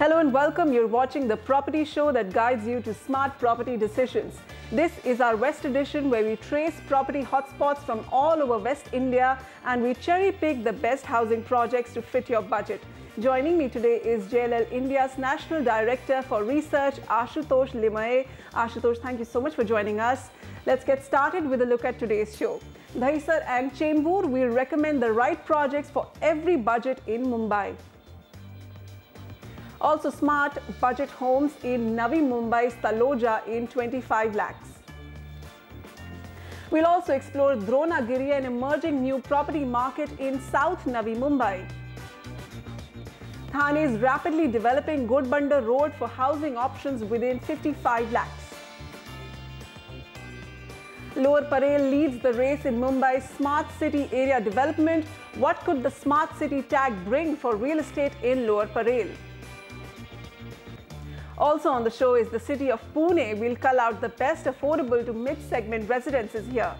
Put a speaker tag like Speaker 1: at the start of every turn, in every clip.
Speaker 1: Hello and welcome. You're watching the property show that guides you to smart property decisions. This is our West edition where we trace property hotspots from all over West India and we cherry pick the best housing projects to fit your budget. Joining me today is JLL India's National Director for Research, Ashutosh Limaye. Ashutosh, thank you so much for joining us. Let's get started with a look at today's show. Dahisar and Chembur will recommend the right projects for every budget in Mumbai. Also smart budget homes in Navi Mumbai's Taloja in 25 lakhs. We'll also explore Dronagiri, an emerging new property market in South Navi Mumbai. Thane is rapidly developing Godbanda Road for housing options within 55 lakhs. Lower Parel leads the race in Mumbai's smart city area development. What could the smart city tag bring for real estate in Lower Parel? Also on the show is the city of Pune. We'll cull out the best affordable to mid-segment residences here.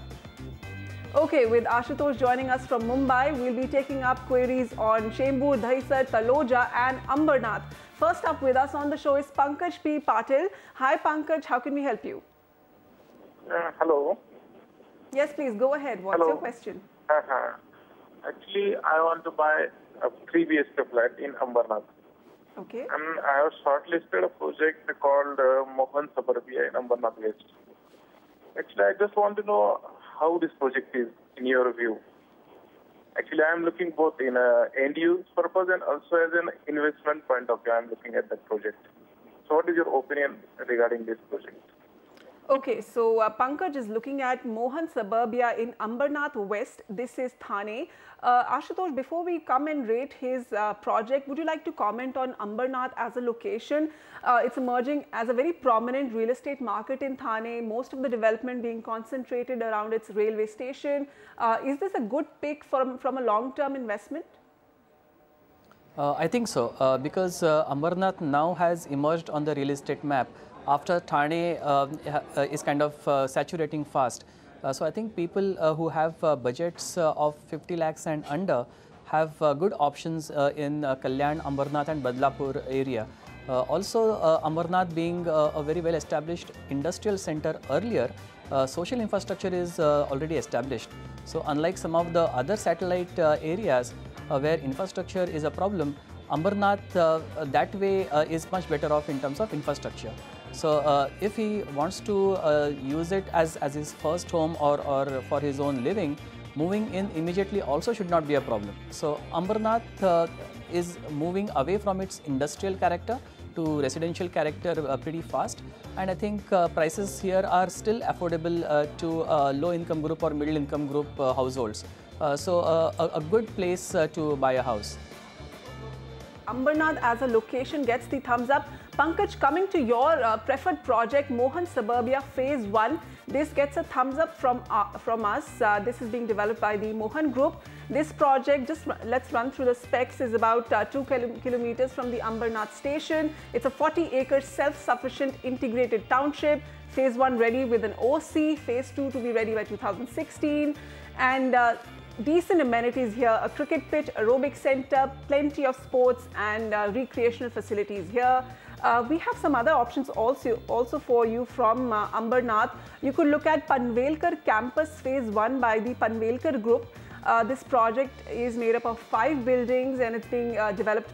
Speaker 1: Okay, with Ashutosh joining us from Mumbai, we'll be taking up queries on Chembur, Dahisar, Taloja and Ambernath. First up with us on the show is Pankaj P. Patil. Hi Pankaj, how can we help you?
Speaker 2: Hello.
Speaker 1: Yes, please go ahead. What's your question?
Speaker 2: Actually, I want to buy a 3 BHK flat in Ambernath.
Speaker 1: Okay.
Speaker 2: And I have shortlisted a project called Mohan Suburbia in Ambernath West. Actually, I just want to know how this project is in your view. Actually, I am looking both in an end-use purpose and also as an investment point of view. I am looking at that project. So what is your opinion regarding this project?
Speaker 1: Okay, so Pankaj is looking at Mohan Suburbia in Ambernath West. This is Thane. Ashutosh, before we come and rate his project, would you like to comment on Ambernath as a location? It's emerging as a very prominent real estate market in Thane, most of the development being concentrated around its railway station. Is this a good pick from a long-term investment?
Speaker 3: I think so, because Ambernath now has emerged on the real estate map after Thane is kind of saturating fast. So I think people who have budgets of 50 lakhs and under have good options in Kalyan, Ambernath and Badlapur area. Also Ambernath being a very well established industrial center earlier, social infrastructure is already established. So unlike some of the other satellite areas where infrastructure is a problem, Ambernath that way is much better off in terms of infrastructure. So if he wants to use it as his first home or for his own living, moving in immediately also should not be a problem. So Ambernath is moving away from its industrial character to residential character pretty fast, and I think prices here are still affordable to low income group or middle income group households. So a good place to buy a house.
Speaker 1: Ambernath as a location gets the thumbs up. Pankaj, coming to your preferred project, Mohan Suburbia Phase 1, this gets a thumbs up from us. This is being developed by the Mohan Group. This project, just let's run through the specs, is about 2 kilometers from the Ambernath station. It's a 40-acre self-sufficient integrated township. Phase 1 ready with an OC, Phase 2 to be ready by 2016. And decent amenities here, a cricket pitch, aerobic center, plenty of sports and recreational facilities here. We have some other options also for you from Ambernath. You could look at Panvelkar Campus Phase 1 by the Panvelkar Group. This project is made up of 5 buildings and it's being developed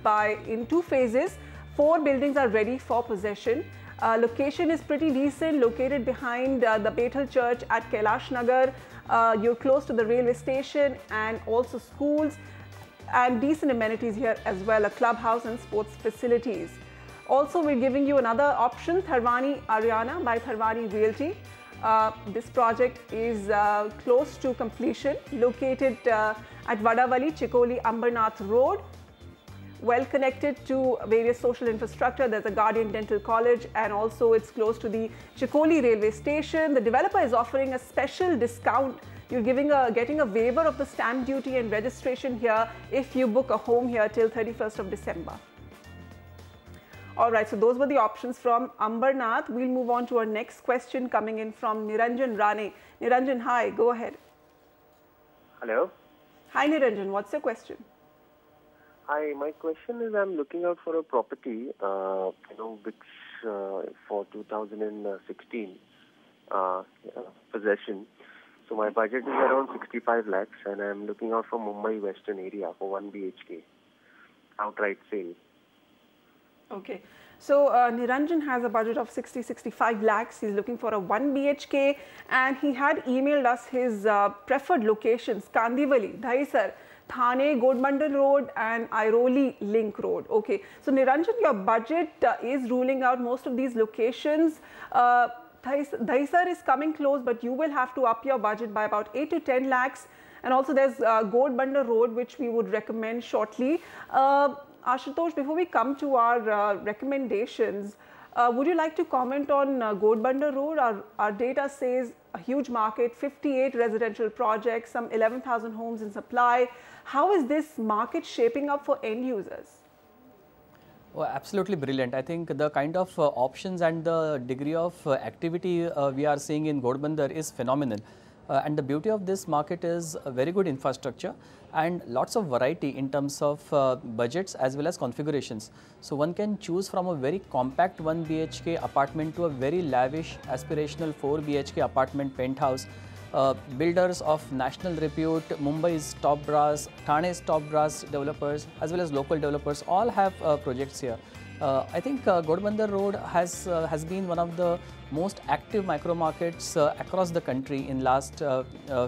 Speaker 1: in 2 phases. 4 buildings are ready for possession. Location is pretty decent, located behind the Bethel Church at Kailash Nagar. You're close to the railway station and also schools, and decent amenities here as well, a clubhouse and sports facilities. Also, we're giving you another option, Tharwani Ariana by Tharwani Realty. This project is close to completion, located at Vadavali, Chikoli, Ambernath Road. Well connected to various social infrastructure. There's a Guardian Dental College and also it's close to the Chikoli railway station. The developer is offering a special discount. You're getting a waiver of the stamp duty and registration here if you book a home here till 31st of December. All right, so those were the options from Ambernath. We'll move on to our next question coming in from Niranjan Rane. Niranjan, hi, go ahead.
Speaker 4: Hello.
Speaker 1: Hi Niranjan, what's your question?
Speaker 4: Hi, my question is I'm looking out for a property, which for 2016 possession. So my budget is around 65 lakhs and I'm looking out for Mumbai Western area for 1 BHK, outright sale.
Speaker 1: Okay. So Niranjan has a budget of 65 lakhs. He's looking for a 1 BHK and he had emailed us his preferred locations, Kandivali, Dahisar, Thane, Godbandal Road and Airoli Link Road. Okay. So Niranjan, your budget is ruling out most of these locations. Dahisar is coming close, but you will have to up your budget by about 8 to 10 lakhs. And also there's Godbandal Road, which we would recommend shortly. Ashutosh, before we come to our recommendations, would you like to comment on Godbandal Road? Our data says a huge market, 58 residential projects, some 11,000 homes in supply. How is this market shaping up for end users?
Speaker 3: Oh, absolutely brilliant. I think the kind of options and the degree of activity we are seeing in Godbandal is phenomenal. And the beauty of this market is a very good infrastructure and lots of variety in terms of budgets as well as configurations. So one can choose from a very compact 1 BHK apartment to a very lavish aspirational 4 BHK apartment penthouse. Builders of national repute, Mumbai's top brass, Thane's top brass developers as well as local developers all have projects here. I think Godbandal Road has been one of the most active micro markets across the country in last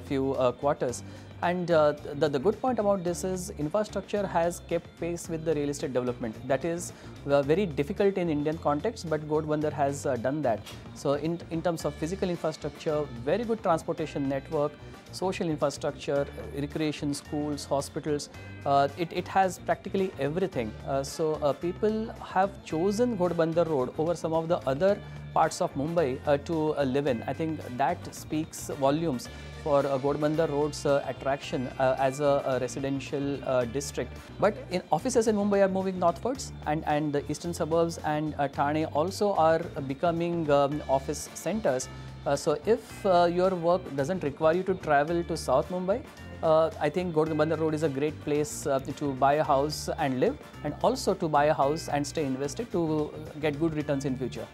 Speaker 3: few quarters. And the good point about this is infrastructure has kept pace with the real estate development. That is very difficult in Indian context, but Godbandal has done that. So in terms of physical infrastructure, very good transportation network, social infrastructure, recreation, schools, hospitals, it has practically everything. So people have chosen Godbandal Road over some of the other parts of Mumbai to live in. I think that speaks volumes for Godbandal Road's attraction as a residential district. But offices in Mumbai are moving northwards, and the eastern suburbs and Thane also are becoming office centers. So if your work doesn't require you to travel to South Mumbai, I think Godbandal Road is a great place to buy a house and live, and also to buy a house and stay invested to get good returns in future.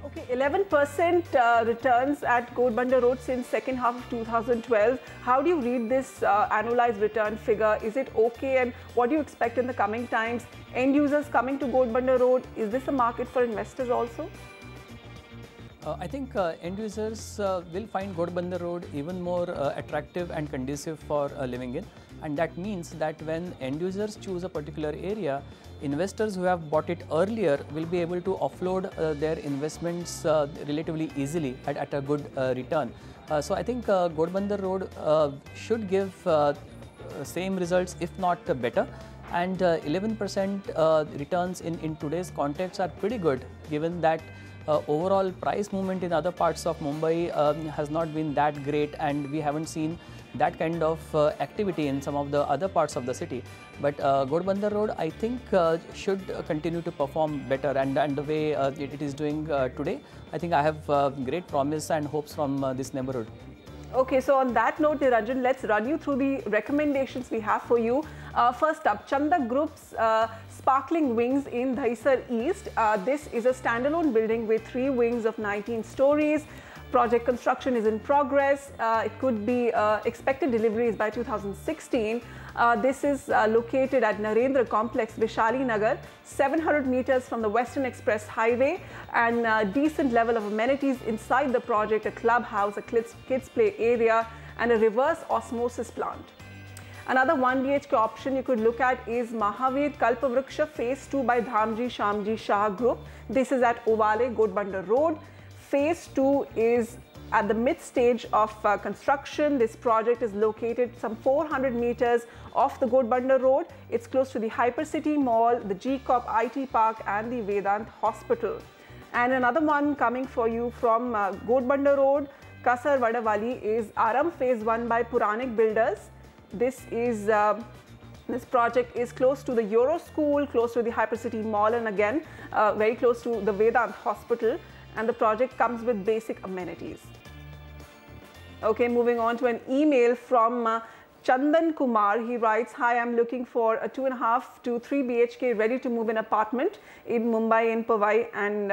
Speaker 1: Okay, 11% returns at Godbandal Road since second half of 2012. How do you read this annualized return figure? Is it okay, and what do you expect in the coming times? End users coming to Godbandal Road, is this a market for investors also?
Speaker 3: I think end users will find Godbandal Road even more attractive and conducive for living in, and that means that when end users choose a particular area, investors who have bought it earlier will be able to offload their investments relatively easily at a good return. So I think Godbandal Road should give same results, if not better, and 11% returns in today's context are pretty good, given that overall price movement in other parts of Mumbai has not been that great, and we haven't seen that kind of activity in some of the other parts of the city. But Godbandal Road, I think, should continue to perform better, and the way it is doing today, I think I have great promise and hopes from this neighborhood.
Speaker 1: Okay, so on that note, Niranjan, let's run you through the recommendations we have for you. First up, Chanda Group's Sparkling Wings in Dahisar East. This is a standalone building with 3 wings of 19 stories. Project construction is in progress. It could be expected deliveries by 2016. This is located at Narendra Complex, Vishali Nagar, 700 meters from the Western Express Highway, and decent level of amenities inside the project, a clubhouse, a kids play area, and a reverse osmosis plant. Another 1 BHK option you could look at is Mahavir Kalpavruksha Phase 2 by Dhamji Shamji Shah Group. This is at Ovale, Godbandal Road. Phase 2 is at the mid stage of construction. This project is located some 400 meters off the Godbandal Road. It's close to the Hypercity Mall, the GCOP IT Park and the Vedant Hospital. And another one coming for you from Godbandal Road, Kasar Vadavali, is Aram Phase 1 by Puranik Builders. This project is close to the Euro School, close to the Hypercity Mall, and again very close to the Vedant Hospital, and the project comes with basic amenities. Okay, moving on to an email from Chandan Kumar, he writes, hi, I'm looking for a 2.5 to 3 BHK ready to move in apartment in Mumbai and Powai and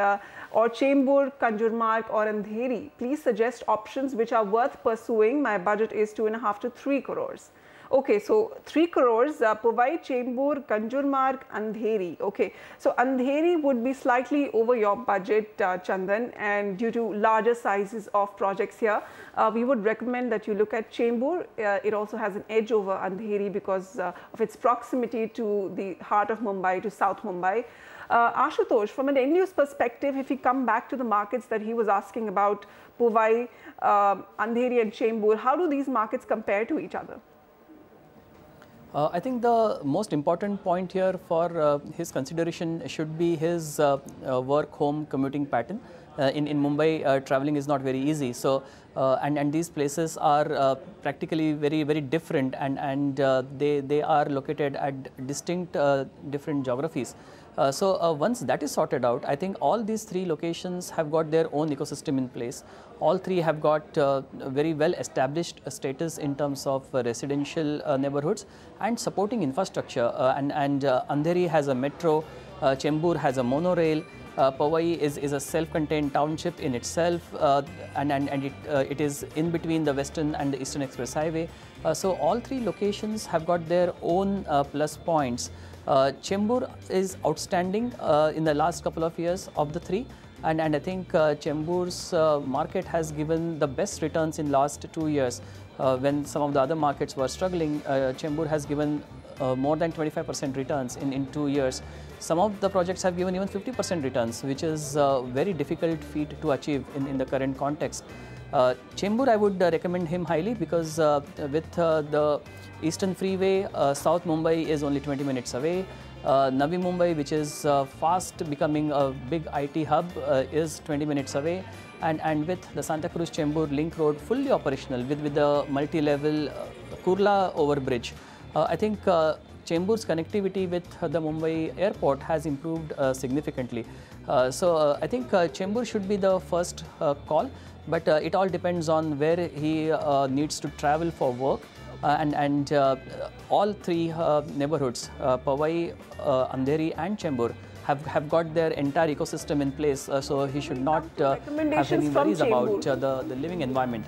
Speaker 1: or Chembur, Kanjurmarg or Andheri. Please suggest options which are worth pursuing. My budget is 2.5 to 3 crores. Okay, so 3 crores, Powai, Chembur, Kanjurmarg, Andheri. Okay, so Andheri would be slightly over your budget, Chandan, and due to larger sizes of projects here, we would recommend that you look at Chembur. It also has an edge over Andheri because of its proximity to the heart of Mumbai, to South Mumbai. Ashutosh, from an end-use perspective, if we come back to the markets that he was asking about, Powai, Andheri and Chembur, how do these markets compare to each other?
Speaker 3: I think the most important point here for his consideration should be his work-home commuting pattern. In Mumbai, traveling is not very easy. So, and these places are practically very different, and they are located at distinct different geographies. So once that is sorted out, I think all these 3 locations have got their own ecosystem in place. All 3 have got very well established status in terms of residential neighborhoods and supporting infrastructure. And Andheri has a metro, Chembur has a monorail, Powai is a self-contained township in itself, and it is in between the Western and the Eastern Express Highway. So all 3 locations have got their own plus points. Chembur is outstanding in the last couple of years of the 3, and I think Chembur's market has given the best returns in last 2 years. When some of the other markets were struggling, Chembur has given more than 25% returns in 2 years. Some of the projects have given even 50% returns, which is a very difficult feat to achieve in the current context. Chembur, I would recommend him highly because with the Eastern Freeway, South Mumbai is only 20 minutes away. Navi Mumbai, which is fast becoming a big IT hub, is 20 minutes away. And with the Santa Cruz Chembur link road fully operational with the multi-level Kurla overbridge, I think Chembur's connectivity with the Mumbai airport has improved significantly. So I think Chembur should be the first call, but it all depends on where he needs to travel for work. And all 3 neighborhoods, Powai, Andheri and Chembur, have got their entire ecosystem in place, so he should not have any worries about the living environment.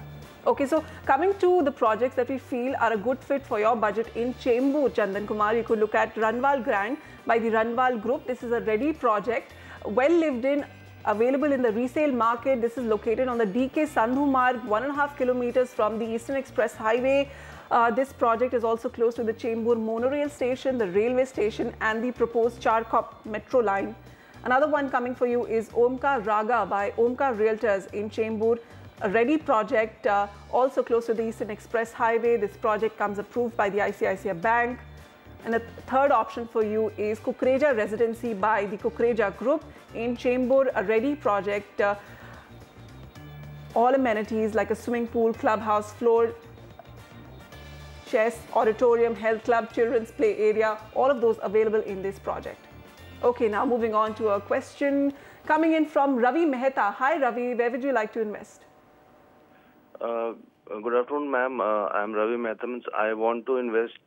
Speaker 1: Okay, so coming to the projects that we feel are a good fit for your budget in Chembur, Chandan Kumar, you could look at Ranwal Grand by the Ranwal Group. This is a ready project, well lived in, available in the resale market. This is located on the DK Sandhu Marg, 1.5 kilometers from the Eastern Express Highway. This project is also close to the Chembur monorail station, the railway station and the proposed Charkop metro line. Another one coming for you is Omkar Raga by Omkar Realtors in Chembur, a ready project also close to the Eastern Express Highway. This project comes approved by the ICICI Bank. And the third option for you is Kukreja Residency by the Kukreja Group in Chembur, a ready project. All amenities like a swimming pool, clubhouse, floor, chess, auditorium, health club, children's play area, all of those available in this project. Okay, now moving on to a question coming in from Ravi Mehta. Hi Ravi, where would you like to invest?
Speaker 5: Good afternoon, ma'am. I'm Ravi Mehta. I want to invest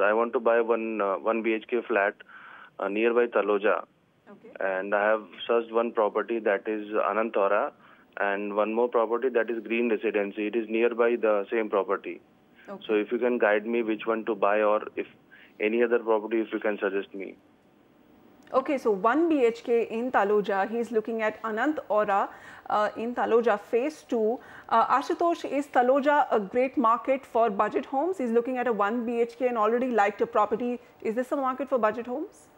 Speaker 5: I want to buy one BHK flat nearby Taloja.
Speaker 1: Okay.
Speaker 5: And I have searched one property that is Anantora and one more property that is Green Residency. It is nearby the same property.
Speaker 1: Okay.
Speaker 5: So if you can guide me which one to buy, or if any other property if you can suggest me.
Speaker 1: Okay, so 1 BHK in Taloja, he is looking at Anant Aura in Taloja phase 2. Ashutosh, is Taloja a great market for budget homes? He's looking at a 1 BHK and already liked a property. Is this a market for budget homes?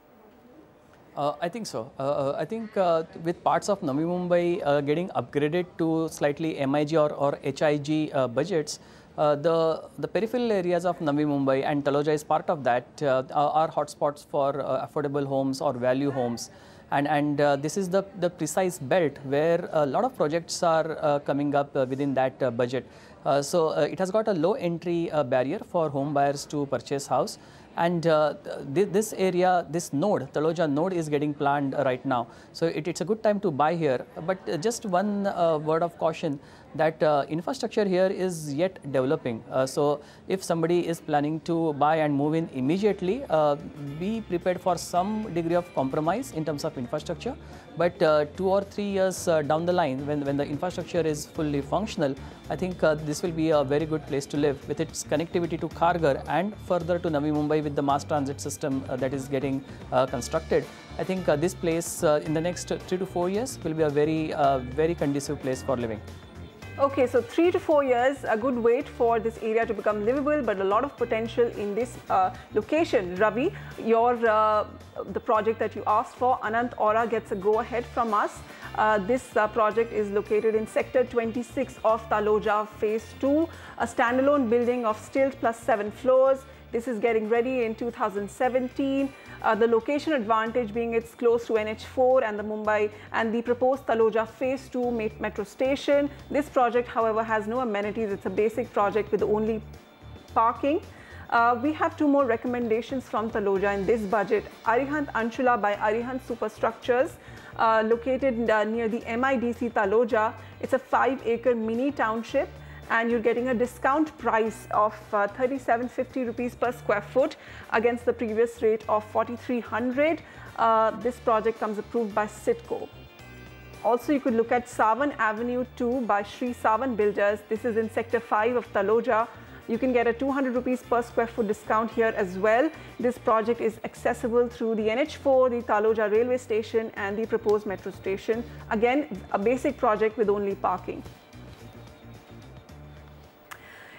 Speaker 3: I think so. I think with parts of Navi Mumbai getting upgraded to slightly MIG or HIG budgets, the peripheral areas of Navi Mumbai, and Taloja is part of that, are hotspots for affordable homes or value homes. And this is the precise belt where a lot of projects are coming up within that budget. So it has got a low entry barrier for home buyers to purchase house. And this area, this node, Taloja node is getting planned right now. So it's a good time to buy here. But just one word of caution, that infrastructure here is yet developing. So if somebody is planning to buy and move in immediately, be prepared for some degree of compromise in terms of infrastructure. But 2 or 3 years down the line, when the infrastructure is fully functional, I think this will be a very good place to live with its connectivity to Kharghar and further to Navi Mumbai with the mass transit system that is getting constructed. I think this place in the next 3 to 4 years will be a very conducive place for living.
Speaker 1: Okay, so 3 to 4 years, a good wait for this area to become livable, but a lot of potential in this location. Ravi, the project that you asked for, Anant Aura, gets a go-ahead from us. This project is located in Sector 26 of Taloja Phase 2, a standalone building of stilt plus 7 floors. This is getting ready in 2017. The location advantage being it's close to NH4 and the Mumbai and the proposed Taloja Phase 2 metro station. This project, however, has no amenities. It's a basic project with only parking. We have 2 more recommendations from Taloja in this budget. Arihant Anshula by Arihant Superstructures, located near the MIDC Taloja. It's a 5-acre mini township, and you're getting a discount price of 3750 rupees per square foot against the previous rate of 4300. This project comes approved by Sitco. Also, you could look at Savan Avenue 2 by Sri Savan Builders. This is in Sector 5 of Taloja. You can get a 200 rupees per square foot discount here as well. This project is accessible through the NH4, the Taloja railway station and the proposed metro station. Again, a basic project with only parking.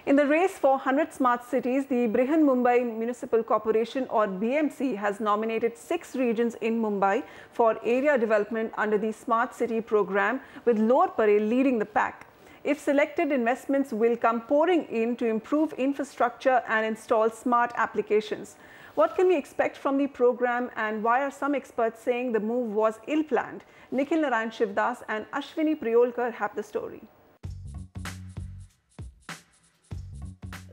Speaker 1: In the race for 100 smart cities, the Brihan Mumbai Municipal Corporation or BMC has nominated 6 regions in Mumbai for area development under the Smart City program, with Lower Parel leading the pack. If selected, investments will come pouring in to improve infrastructure and install smart applications. What can we expect from the program, and why are some experts saying the move was ill-planned? Nikhil Narayan Shivdas and Ashwini Priyolkar have the story.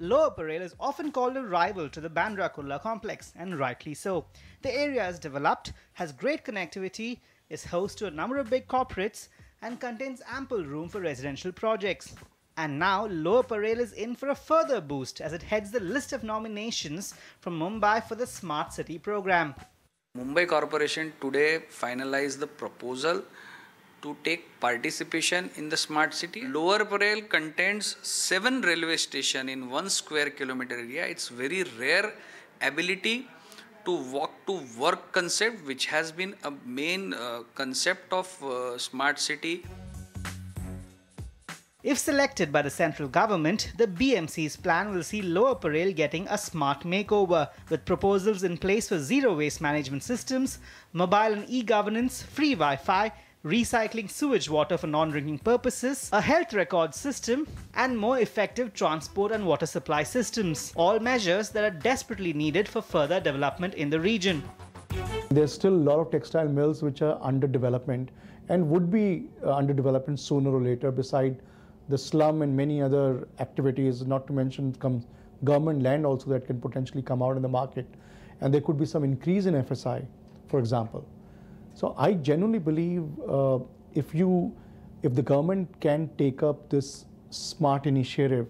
Speaker 6: Lower Parel is often called a rival to the Bandra Kurla complex, and rightly so. The area is developed, has great connectivity, is host to a number of big corporates, and contains ample room for residential projects. And now Lower Parel is in for a further boost as it heads the list of nominations from Mumbai for the Smart City program.
Speaker 7: Mumbai Corporation today finalized the proposal to take participation in the smart city. Lower Parel contains 7 railway stations in 1 square kilometer area. It's very rare ability to walk to work concept, which has been a main concept of smart city.
Speaker 6: If selected by the central government, the BMC's plan will see Lower Parel getting a smart makeover, with proposals in place for zero waste management systems, mobile and e-governance, free Wi-Fi, recycling sewage water for non-drinking purposes, a health record system, and more effective transport and water supply systems. All measures that are desperately needed for further development in the region.
Speaker 8: There's still a lot of textile mills which are under development and would be under development sooner or later, beside the slum and many other activities, not to mention government land also that can potentially come out in the market. And there could be some increase in FSI, for example. So I genuinely believe if the government can take up this smart initiative,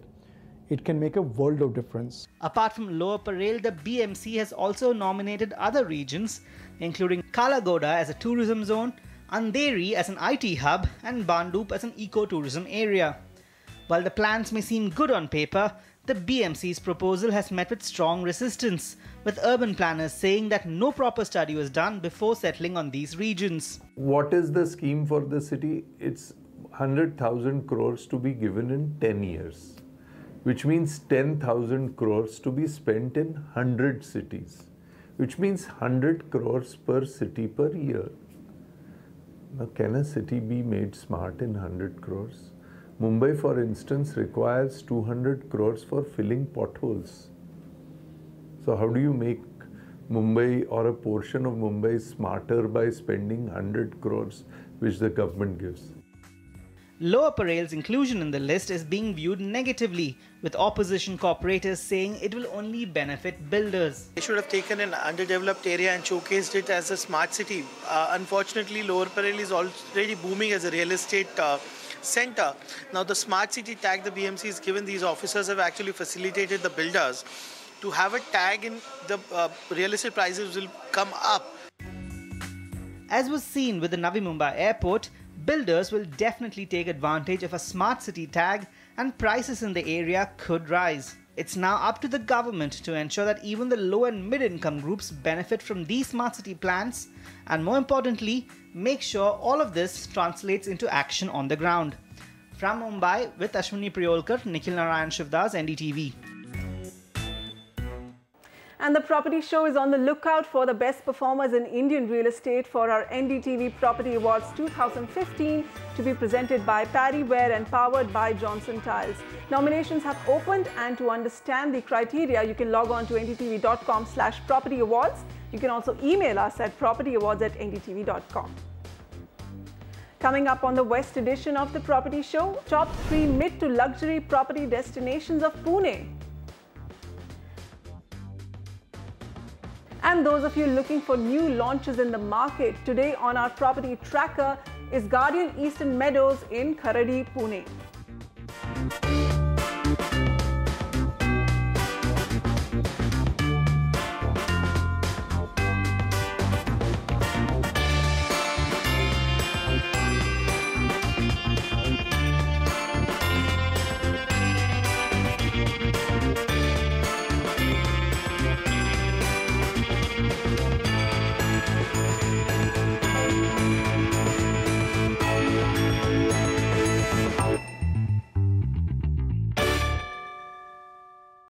Speaker 8: it can make a world of difference.
Speaker 6: Apart from Lower Parel, the BMC has also nominated other regions, including Kalagoda as a tourism zone, Andheri as an IT hub, and Bandup as an ecotourism area. While the plans may seem good on paper, the BMC's proposal has met with strong resistance, with urban planners saying that no proper study was done before settling on these regions.
Speaker 9: What is the scheme for the city? It's 100,000 crores to be given in 10 years, which means 10,000 crores to be spent in 100 cities, which means 100 crores per city per year. Now, can a city be made smart in 100 crores? Mumbai, for instance, requires 200 crores for filling potholes. So how do you make Mumbai or a portion of Mumbai smarter by spending 100 crores which the government gives?
Speaker 6: Lower Parel's inclusion in the list is being viewed negatively, with opposition corporators saying it will only benefit builders.
Speaker 10: They should have taken an underdeveloped area and showcased it as a smart city. Unfortunately, Lower Parel is already booming as a real estate center. Now the smart city tag the BMC has given, these officers have actually facilitated the builders to have a tag in the real estate prices will come up.
Speaker 6: As was seen with the Navi Mumbai airport, builders will definitely take advantage of a smart city tag and prices in the area could rise. It's now up to the government to ensure that even the low and mid-income groups benefit from these smart city plans and more importantly, make sure all of this translates into action on the ground. From Mumbai with Ashwini Priyolkar, Nikhil Narayan Shivdas, NDTV.
Speaker 1: And the Property Show is on the lookout for the best performers in Indian real estate for our NDTV Property Awards 2015 to be presented by Parry Ware and powered by Johnson Tiles. Nominations have opened, and to understand the criteria, you can log on to ndtv.com/propertyawards. You can also email us at propertyawards@ndtv.com. Coming up on the West edition of the Property Show, top 3 mid to luxury property destinations of Pune. And those of you looking for new launches in the market, today on our property tracker is Guardian Eastern Meadows in Kharadi, Pune.